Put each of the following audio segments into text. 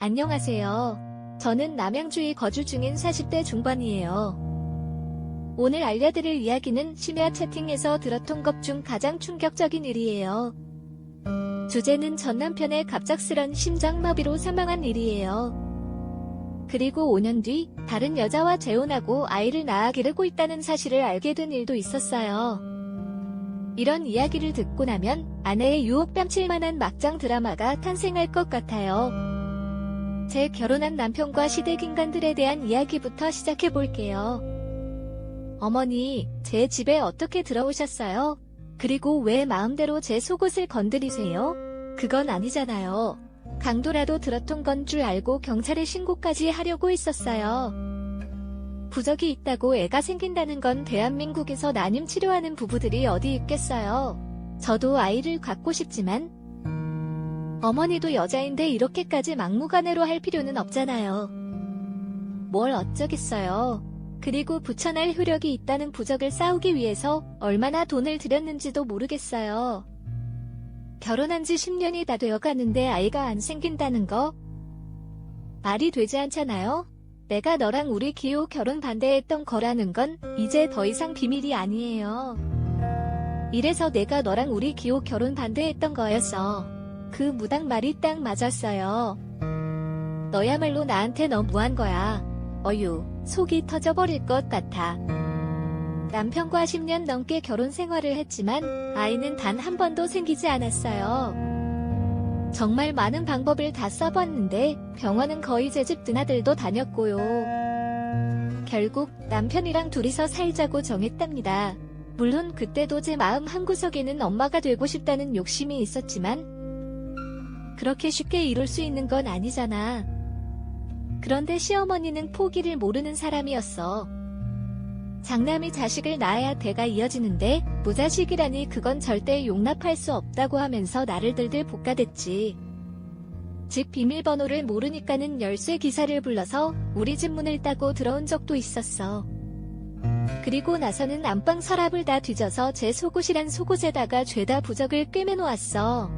안녕하세요. 저는 남양주에 거주 중인 40대 중반이에요. 오늘 알려드릴 이야기는 심야 채팅에서 들었던 것 중 가장 충격적인 일이에요. 주제는 전 남편의 갑작스런 심장마비로 사망한 일이에요. 그리고 5년 뒤 다른 여자와 재혼하고 아이를 낳아 기르고 있다는 사실을 알게 된 일도 있었어요. 이런 이야기를 듣고 나면 아내의 유혹 뺨칠 만한 막장 드라마가 탄생할 것 같아요. 제 결혼한 남편과 시댁 인간들에 대한 이야기부터 시작해볼게요. 어머니, 제 집에 어떻게 들어오셨어요? 그리고 왜 마음대로 제 속옷을 건드리세요? 그건 아니잖아요. 강도라도 들었던 건 줄 알고 경찰에 신고까지 하려고 했었어요. 부적이 있다고 애가 생긴다는 건 대한민국에서 난임 치료하는 부부들이 어디 있겠어요. 저도 아이를 갖고 싶지만 어머니도 여자인데 이렇게까지 막무가내로 할 필요는 없잖아요. 뭘 어쩌겠어요. 그리고 붙여날 효력이 있다는 부적을 쌓기 위해서 얼마나 돈을 들였는지도 모르겠어요. 결혼한 지 10년이 다 되어가는데 아이가 안 생긴다는 거? 말이 되지 않잖아요? 내가 너랑 우리 기호 결혼 반대했던 거라는 건 이제 더 이상 비밀이 아니에요. 이래서 내가 너랑 우리 기호 결혼 반대했던 거였어. 그 무당 말이 딱 맞았어요. 너야말로 나한테 너무한 거야. 어휴, 속이 터져버릴 것 같아. 남편과 10년 넘게 결혼 생활을 했지만 아이는 단 한 번도 생기지 않았어요. 정말 많은 방법을 다 써봤는데 병원은 거의 제 집 드나들도 다녔고요. 결국 남편이랑 둘이서 살자고 정했답니다. 물론 그때도 제 마음 한구석에는 엄마가 되고 싶다는 욕심이 있었지만 그렇게 쉽게 이룰 수 있는 건 아니잖아. 그런데 시어머니는 포기를 모르는 사람이었어. 장남이 자식을 낳아야 대가 이어지는데 무자식이라니 그건 절대 용납할 수 없다고 하면서 나를 들들 볶아댔지. 집 비밀번호를 모르니까는 열쇠 기사를 불러서 우리 집 문을 따고 들어온 적도 있었어. 그리고 나서는 안방 서랍을 다 뒤져서 제 속옷이란 속옷에다가 죄다 부적을 꿰매놓았어.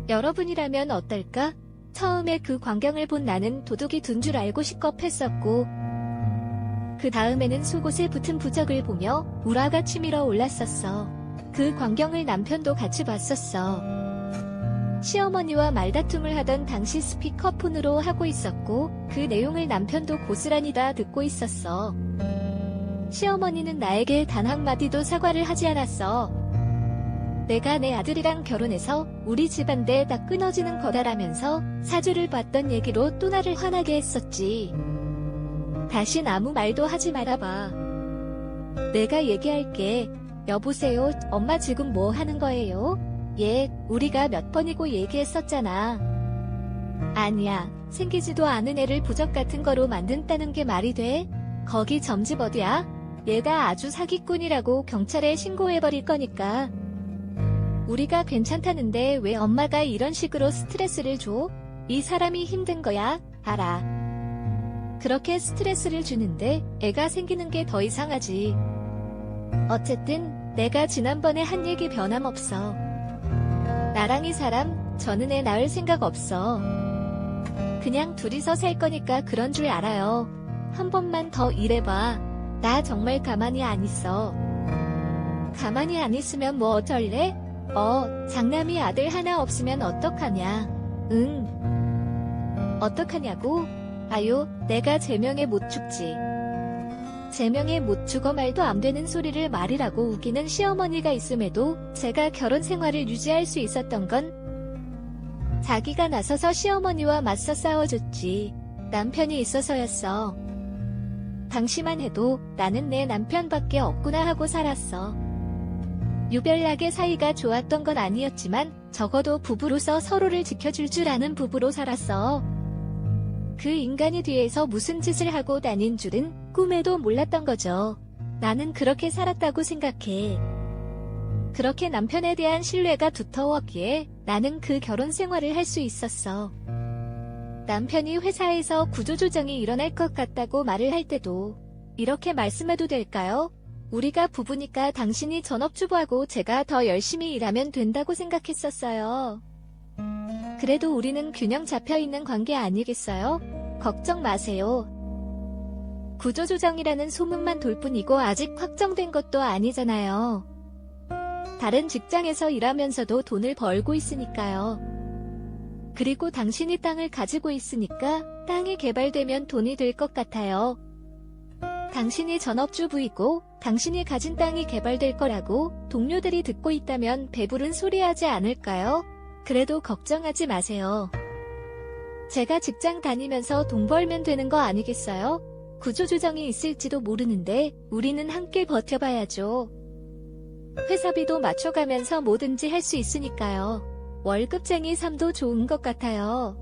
여러분이라면 어떨까? 처음에 그 광경을 본 나는 도둑이 둔 줄 알고 시겁했었고 그 다음에는 속옷에 붙은 부적을 보며 우라가 치밀어 올랐었어. 그 광경을 남편도 같이 봤었어. 시어머니와 말다툼을 하던 당시 스피커폰으로 하고 있었고 그 내용을 남편도 고스란히 다 듣고 있었어. 시어머니는 나에게 단 한마디도 사과를 하지 않았어. 내가 내 아들이랑 결혼해서 우리 집안대 다 끊어지는 거다라면서 사주를 봤던 얘기로 또 나를 화나게 했었지. 다신 아무 말도 하지 말아봐. 내가 얘기할게. 여보세요, 엄마 지금 뭐 하는 거예요? 우리가 몇 번이고 얘기했었잖아. 아니야, 생기지도 않은 애를 부적 같은 거로 만든다는 게 말이 돼? 거기 점집 어디야? 얘가 아주 사기꾼이라고 경찰에 신고해버릴 거니까. 우리가 괜찮다는데 왜 엄마가 이런 식으로 스트레스를 줘? 이 사람이 힘든 거야, 알아. 그렇게 스트레스를 주는데 애가 생기는 게 더 이상하지. 어쨌든 내가 지난번에 한 얘기 변함없어. 나랑 이 사람, 저는 애 낳을 생각 없어. 그냥 둘이서 살 거니까 그런 줄 알아요. 한 번만 더 일해봐. 나 정말 가만히 안 있어. 가만히 안 있으면 뭐 어쩔래? 장남이 아들 하나 없으면 어떡하냐. 어떡하냐고? 아유, 내가 제명에 못 죽지. 제명에 못 죽어 말도 안 되는 소리를 말이라고 우기는 시어머니가 있음에도 제가 결혼 생활을 유지할 수 있었던 건 자기가 나서서 시어머니와 맞서 싸워줬지. 남편이 있어서였어. 당시만 해도 나는 내 남편밖에 없구나 하고 살았어. 유별나게 사이가 좋았던 건 아니었지만 적어도 부부로서 서로를 지켜줄 줄 아는 부부로 살았어. 그 인간이 뒤에서 무슨 짓을 하고 다닌 줄은 꿈에도 몰랐던 거죠. 나는 그렇게 살았다고 생각해. 그렇게 남편에 대한 신뢰가 두터웠기에 나는 그 결혼 생활을 할 수 있었어. 남편이 회사에서 구조조정이 일어날 것 같다고 말을 할 때도 이렇게 말씀해도 될까요? 우리가 부부니까 당신이 전업주부하고 제가 더 열심히 일하면 된다고 생각했었어요. 그래도 우리는 균형 잡혀있는 관계 아니겠어요? 걱정 마세요. 구조조정이라는 소문만 돌 뿐이고 아직 확정된 것도 아니잖아요. 다른 직장에서 일하면서도 돈을 벌고 있으니까요. 그리고 당신이 땅을 가지고 있으니까 땅이 개발되면 돈이 될 것 같아요. 당신이 전업주부이고 당신이 가진 땅이 개발될 거라고 동료들이 듣고 있다면 배부른 소리 하지 않을까요? 그래도 걱정하지 마세요. 제가 직장 다니면서 돈 벌면 되는 거 아니겠어요? 구조조정이 있을지도 모르는데 우리는 함께 버텨봐야죠. 회사비도 맞춰가면서 뭐든지 할 수 있으니까요. 월급쟁이 삶도 좋은 것 같아요.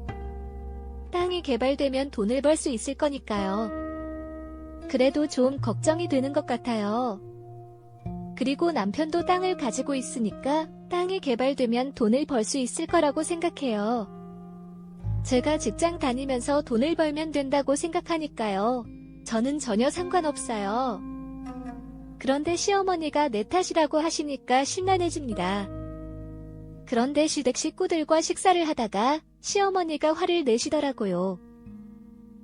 땅이 개발되면 돈을 벌 수 있을 거니까요. 그래도 좀 걱정이 되는 것 같아요. 그리고 남편도 땅을 가지고 있으니까 땅이 개발되면 돈을 벌 수 있을 거라고 생각해요. 제가 직장 다니면서 돈을 벌면 된다고 생각하니까요. 저는 전혀 상관없어요. 그런데 시어머니가 내 탓이라고 하시니까 심란해집니다. 그런데 시댁 식구들과 식사를 하다가 시어머니가 화를 내시더라고요.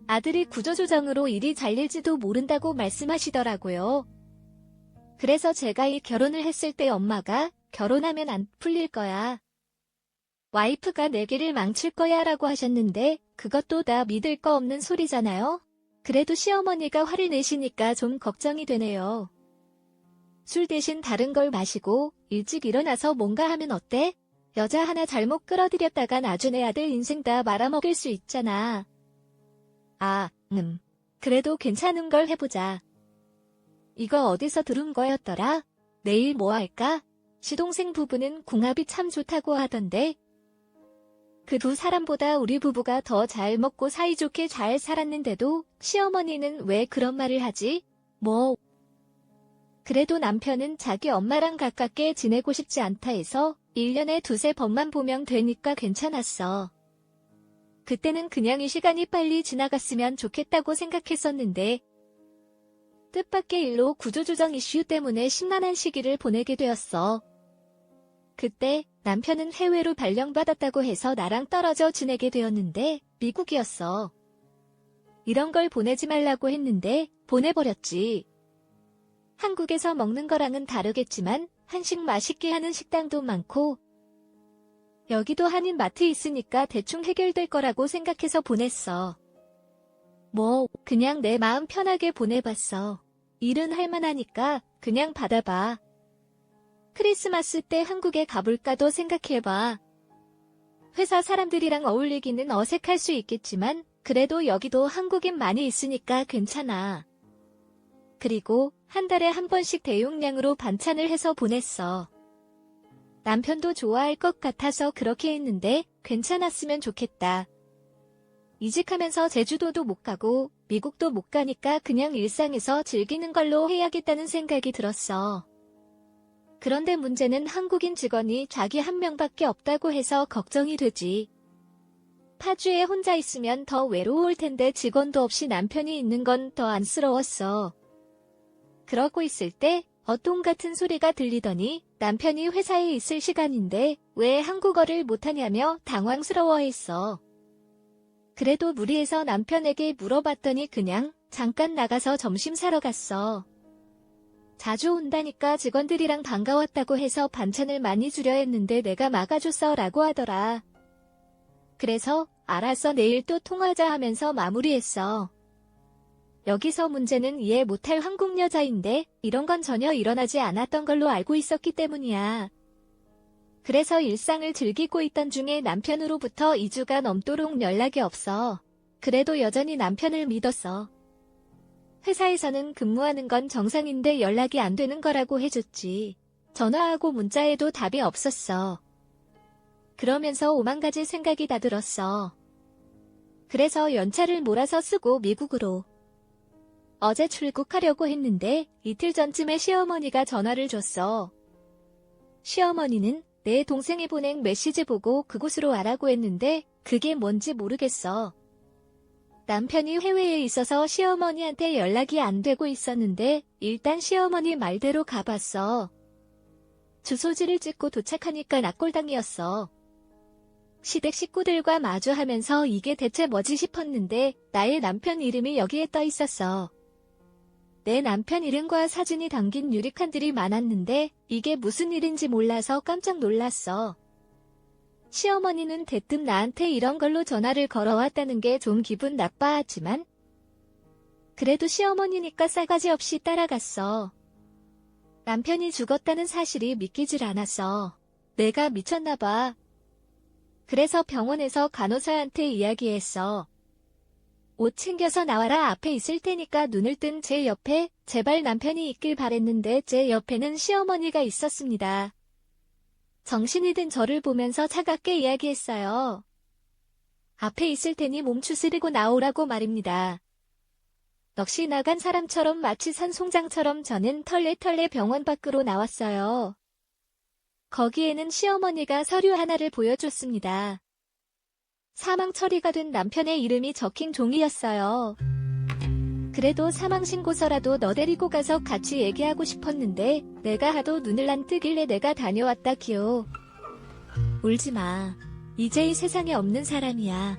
아들이 구조조정으로 일이 잘릴지도 모른다고 말씀하시더라고요. 그래서 제가 이 결혼을 했을 때 엄마가 결혼하면 안 풀릴 거야. 와이프가 내 길을 망칠 거야 라고 하셨는데 그것도 다 믿을 거 없는 소리잖아요. 그래도 시어머니가 화를 내시니까 좀 걱정이 되네요. 술 대신 다른 걸 마시고 일찍 일어나서 뭔가 하면 어때? 여자 하나 잘못 끌어들였다가 나중에 아들 인생 다 말아먹일 수 있잖아. 그래도 괜찮은 걸 해보자. 이거 어디서 들은 거였더라? 내일 뭐 할까? 시동생 부부는 궁합이 참 좋다고 하던데. 그 두 사람보다 우리 부부가 더 잘 먹고 사이좋게 잘 살았는데도 시어머니는 왜 그런 말을 하지? 그래도 남편은 자기 엄마랑 가깝게 지내고 싶지 않다 해서 1년에 두세 번만 보면 되니까 괜찮았어. 그때는 그냥 이 시간이 빨리 지나갔으면 좋겠다고 생각했었는데 뜻밖의 일로 구조조정 이슈 때문에 심란한 시기를 보내게 되었어. 그때 남편은 해외로 발령받았다고 해서 나랑 떨어져 지내게 되었는데 미국이었어. 이런 걸 보내지 말라고 했는데 보내버렸지. 한국에서 먹는 거랑은 다르겠지만 한식 맛있게 하는 식당도 많고 여기도 한인 마트 있으니까 대충 해결될 거라고 생각해서 보냈어. 그냥 내 마음 편하게 보내봤어. 일은 할만하니까 그냥 받아봐. 크리스마스 때 한국에 가볼까도 생각해봐. 회사 사람들이랑 어울리기는 어색할 수 있겠지만 그래도 여기도 한국인 많이 있으니까 괜찮아. 그리고 한 달에 한 번씩 대용량으로 반찬을 해서 보냈어. 남편도 좋아할 것 같아서 그렇게 했는데 괜찮았으면 좋겠다. 이직하면서 제주도도 못 가고 미국도 못 가니까 그냥 일상에서 즐기는 걸로 해야겠다는 생각이 들었어. 그런데 문제는 한국인 직원이 자기 한 명밖에 없다고 해서 걱정이 되지. 파주에 혼자 있으면 더 외로울 텐데 직원도 없이 남편이 있는 건 더 안쓰러웠어. 그러고 있을 때 어똥 같은 소리가 들리더니 남편이 회사에 있을 시간인데 왜 한국어를 못하냐며 당황스러워했어. 그래도 무리해서 남편에게 물어봤더니 그냥 잠깐 나가서 점심 사러 갔어. 자주 온다니까 직원들이랑 반가웠다고 해서 반찬을 많이 주려 했는데 내가 막아줬어 라고 하더라. 그래서 알았어 내일 또 통화하자 하면서 마무리했어. 여기서 문제는 이해 못할 한국 여자인데 이런 건 전혀 일어나지 않았던 걸로 알고 있었기 때문이야. 그래서 일상을 즐기고 있던 중에 남편으로부터 2주가 넘도록 연락이 없어. 그래도 여전히 남편을 믿었어. 회사에서는 근무하는 건 정상인데 연락이 안 되는 거라고 해줬지. 전화하고 문자해도 답이 없었어. 그러면서 오만 가지 생각이 다 들었어. 그래서 연차를 몰아서 쓰고 미국으로. 어제 출국하려고 했는데 이틀 전쯤에 시어머니가 전화를 줬어. 시어머니는 내 동생이 보낸 메시지 보고 그곳으로 와라고 했는데 그게 뭔지 모르겠어. 남편이 해외에 있어서 시어머니한테 연락이 안 되고 있었는데 일단 시어머니 말대로 가봤어. 주소지를 찍고 도착하니까 낙골당이었어. 시댁 식구들과 마주하면서 이게 대체 뭐지 싶었는데 나의 남편 이름이 여기에 떠 있었어. 내 남편 이름과 사진이 담긴 유리칸들이 많았는데 이게 무슨 일인지 몰라서 깜짝 놀랐어. 시어머니는 대뜸 나한테 이런 걸로 전화를 걸어왔다는 게 좀 기분 나빠하지만 그래도 시어머니니까 싸가지 없이 따라갔어. 남편이 죽었다는 사실이 믿기질 않았어. 내가 미쳤나 봐. 그래서 병원에서 간호사한테 이야기했어. 옷 챙겨서 나와라. 앞에 있을 테니까. 눈을 뜬 제 옆에 제발 남편이 있길 바랬는데 제 옆에는 시어머니가 있었습니다. 정신이 든 저를 보면서 차갑게 이야기했어요. 앞에 있을 테니 몸 추스리고 나오라고 말입니다. 넋이 나간 사람처럼 마치 산송장처럼 저는 털레털레 병원 밖으로 나왔어요. 거기에는 시어머니가 서류 하나를 보여줬습니다. 사망 처리가 된 남편의 이름이 적힌 종이였어요. 그래도 사망신고서라도 너 데리고 가서 같이 얘기하고 싶었는데 내가 하도 눈을 안 뜨길래 내가 다녀왔다 기요. 울지마. 이제 이 세상에 없는 사람이야.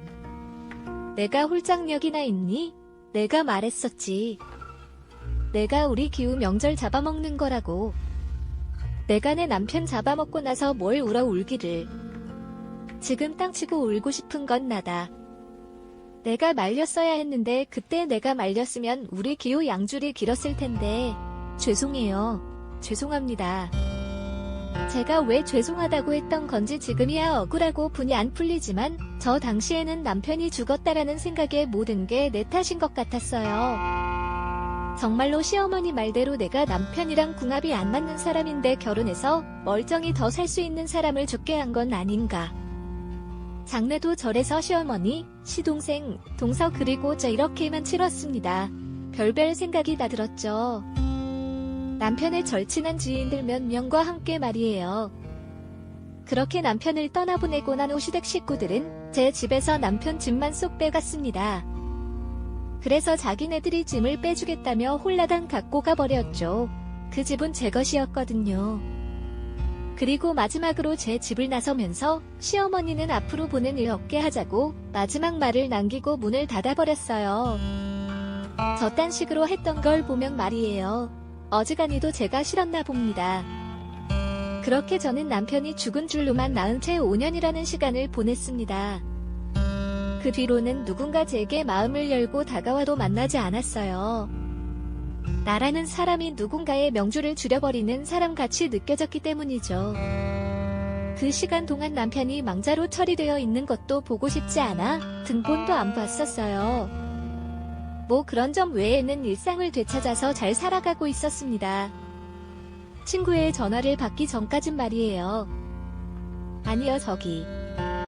내가 홀짝력이나 있니? 내가 말했었지. 내가 우리 기우 명절 잡아먹는 거라고. 내가 내 남편 잡아먹고 나서 뭘 울어 울기를. 지금 땅치고 울고 싶은 건 나다. 내가 말렸어야 했는데 그때 내가 말렸으면 우리 기우 양줄이 길었을 텐데. 죄송해요. 죄송합니다. 제가 왜 죄송하다고 했던 건지 지금이야 억울하고 분이 안 풀리지만 저 당시에는 남편이 죽었다라는 생각에 모든 게 내 탓인 것 같았어요. 정말로 시어머니 말대로 내가 남편이랑 궁합이 안 맞는 사람인데 결혼해서 멀쩡히 더 살 수 있는 사람을 죽게 한 건 아닌가. 장례도 절에서 시어머니, 시동생, 동서 그리고 저 이렇게만 치렀습니다. 별별 생각이 다 들었죠. 남편의 절친한 지인들 몇 명과 함께 말이에요. 그렇게 남편을 떠나보내고 난 후 시댁 식구들은 제 집에서 남편 짐만 쏙 빼갔습니다. 그래서 자기네들이 짐을 빼주겠다며 홀라당 갖고 가버렸죠. 그 집은 제 것이었거든요. 그리고 마지막으로 제 집을 나서면서 시어머니는 앞으로 보는 일 없게 하자고 마지막 말을 남기고 문을 닫아버렸어요. 저딴 식으로 했던 걸 보면 말이에요. 어지간히도 제가 싫었나 봅니다. 그렇게 저는 남편이 죽은 줄로만 낳은 채 5년이라는 시간을 보냈습니다. 그 뒤로는 누군가 제게 마음을 열고 다가와도 만나지 않았어요. 나라는 사람이 누군가의 명주를 줄여버리는 사람같이 느껴졌기 때문이죠. 그 시간 동안 남편이 망자로 처리되어 있는 것도 보고 싶지 않아 등본도 안 봤었어요. 뭐 그런 점 외에는 일상을 되찾아서 잘 살아가고 있었습니다. 친구의 전화를 받기 전까진 말이에요. 아니요 저기.